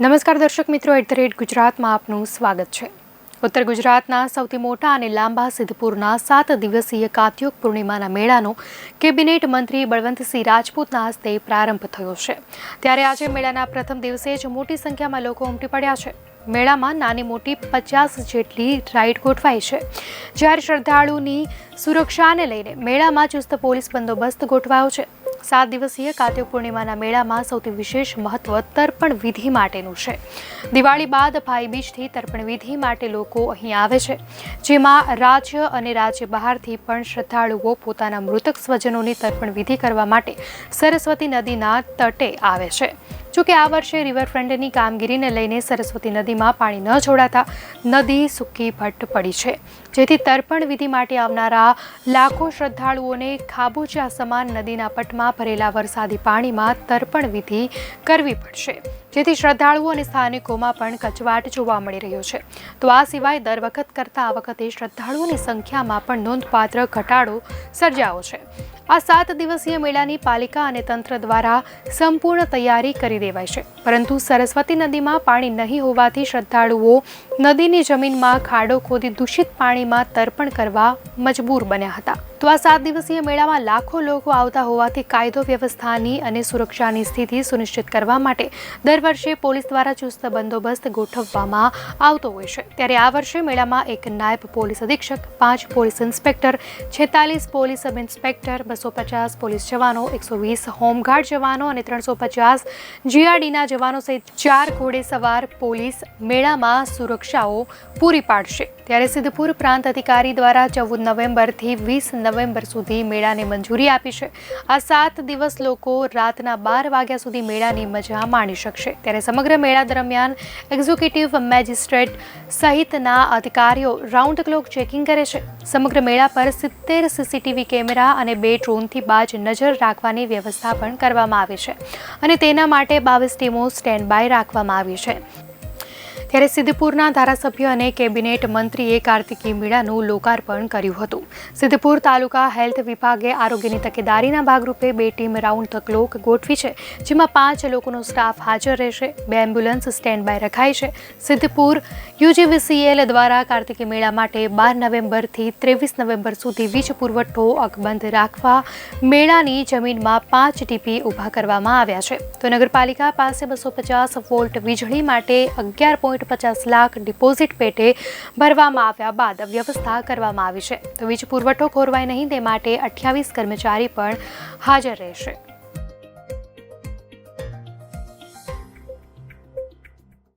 નમસ્કાર દર્શક મિત્રો, @ગુજરાતમાં આપનું સ્વાગત છે। ઉત્તર ગુજરાતના સૌથી મોટા અને લાંબા સિદ્ધપુરના 7 દિવસીય કાર્તિક પૂર્ણિમાના મેળાનો કેબિનેટ મંત્રી બળવંતસિંહ રાજપૂતના હસ્તે પ્રારંભ થયો છે। ત્યારે આજે મેળાના પ્રથમ દિવસે જ મોટી સંખ્યામાં લોકો ઉમટી પડ્યા છે। મેળામાં નાની મોટી 50 જેટલી રાઇડ ગોઠવાઈ છે, જ્યારે શ્રદ્ધાળુની સુરક્ષાને લઈને મેળામાં ચુસ્ત પોલીસ બંદોબસ્ત ગોઠવાયો છે। 7 દિવસીય કાર્તિક પૂર્ણિમાના મેળામાં સૌથી વિશેષ મહત્વ તર્પણ વિધિ માટેનું છે। દિવાળી બાદ ભાઈબીજથી તર્પણ વિધિ માટે લોકો અહીં આવે છે, જેમાં રાજ્ય અને રાજ્ય બહારથી પણ શ્રદ્ધાળુઓ પોતાના મૃતક સ્વજનોની તર્પણ વિધિ કરવા માટે સરસ્વતી નદીના તટે આવે છે। જોકે આ વર્ષે રિવરફ્રન્ટની કામગીરીને લઈને સરસ્વતી નદીમાં પાણી ન છોડાતા નદી સૂકી ભટ્ટ પડી છે, જેથી તર્પણ વિધિ માટે આવનારા લાખો શ્રદ્ધાળુઓને ખાબોચિયા સમાન નદીના પટમાં ભરેલા વરસાદી પાણીમાં તર્પણ વિધિ કરવી પડશે, જેથી શ્રદ્ધાળુઓ અને સ્થાનિકોમાં પણ કચવાટ જોવા મળી રહ્યો છે। તો આ સિવાય દર વખત કરતાં આ વખતે શ્રદ્ધાળુઓની સંખ્યામાં પણ નોંધપાત્ર ઘટાડો સર્જાયો છે। આ 7 દિવસીય મેળાની પાલિકા અને તંત્ર દ્વારા સંપૂર્ણ તૈયારી કરી દેવાઈ છે, પરંતુ સરસ્વતી નદીમાં પાણી નહીં હોવાથી શ્રદ્ધાળુઓ નદીની જમીનમાં ખાડો ખોદી દૂષિત પાણીમાં તર્પણ કરવા મજબૂર બન્યા હતા। તો આ 7 દિવસીય મેળામાં લાખો લોકો આવતા હોવાથી કાયદો વ્યવસ્થાની અને સુરક્ષાની સ્થિતિ સુનિશ્ચિત કરવા માટે દર વર્ષે પોલીસ દ્વારા ચુસ્ત બંદોબસ્ત ગોઠવવામાં આવતો હોય છે। ત્યારે આ વર્ષે મેળામાં એક નાયબ પોલીસ અધિક્ષક, 5 police inspector, 46 police sub inspector, 250 police જવાનો, 120 હોમગાર્ડ જવાનો અને 350 જીઆરડીના જવાનો સહિત 4 ઘોડેસવાર પોલીસ મેળામાં સુરક્ષાઓ પૂરી પાડશે। ત્યારે સિદ્ધપુર પ્રાંત અધિકારી દ્વારા 14 નવેમ્બરથી 20 નવેમ્બર સુધી મેળાને મંજૂરી આપી છે। આ 7 દિવસ લોકો રાતના 12 વાગ્યા સુધી મેળાની મજા માણી શકશે। ત્યારે સમગ્ર મેળા દરમિયાન એક્ઝિક્યુટિવ મેજિસ્ટ્રેટ સહિતના અધિકારીઓ રાઉન્ડ ક્લોક ચેકિંગ કરે છે। સમગ્ર મેળા પર 70 સીસીટીવી કેમેરા અને 2 ડ્રોનથી બાજ નજર રાખવાની વ્યવસ્થા પણ કરવામાં આવી છે, અને તેના માટે 22 ટીમો સ્ટેન્ડ બાય રાખવામાં આવી છે। ત્યારે સિદ્ધપુરના ધારાસભ્ય અને કેબિનેટ મંત્રીએ કાર્તિકી મેળાનું લોકાર્પણ કર્યું હતું। સિદ્ધપુર તાલુકા હેલ્થ વિભાગે આરોગ્યની તકેદારીના ભાગરૂપે 2 ટીમ રાઉન્ડ ધ ક્લોક ગોઠવી છે, જેમાં 5 લોકોનો સ્ટાફ હાજર રહેશે। 2 એમ્બ્યુલન્સ સ્ટેન્ડ બાય રખાઈ છે। સિદ્ધપુર UGVCL દ્વારા કાર્તિકી મેળા માટે 12 નવેમ્બરથી 23 નવેમ્બર સુધી વીજ પુરવઠો અકબંધ રાખવા મેળાની જમીનમાં 5 ટીપી ઊભા કરવામાં આવ્યા છે। તો નગરપાલિકા પાસે 250 વોલ્ટ વીજળી માટે 11.50 લાખ ડિપોઝિટ પેટે ભરવામાં આવ્યા બાદ વ્યવસ્થા કરવામાં આવી છે। તો વીજ પુરવઠો ખોરવાય નહીં તે માટે 28 કર્મચારી પણ હાજર રહેશે।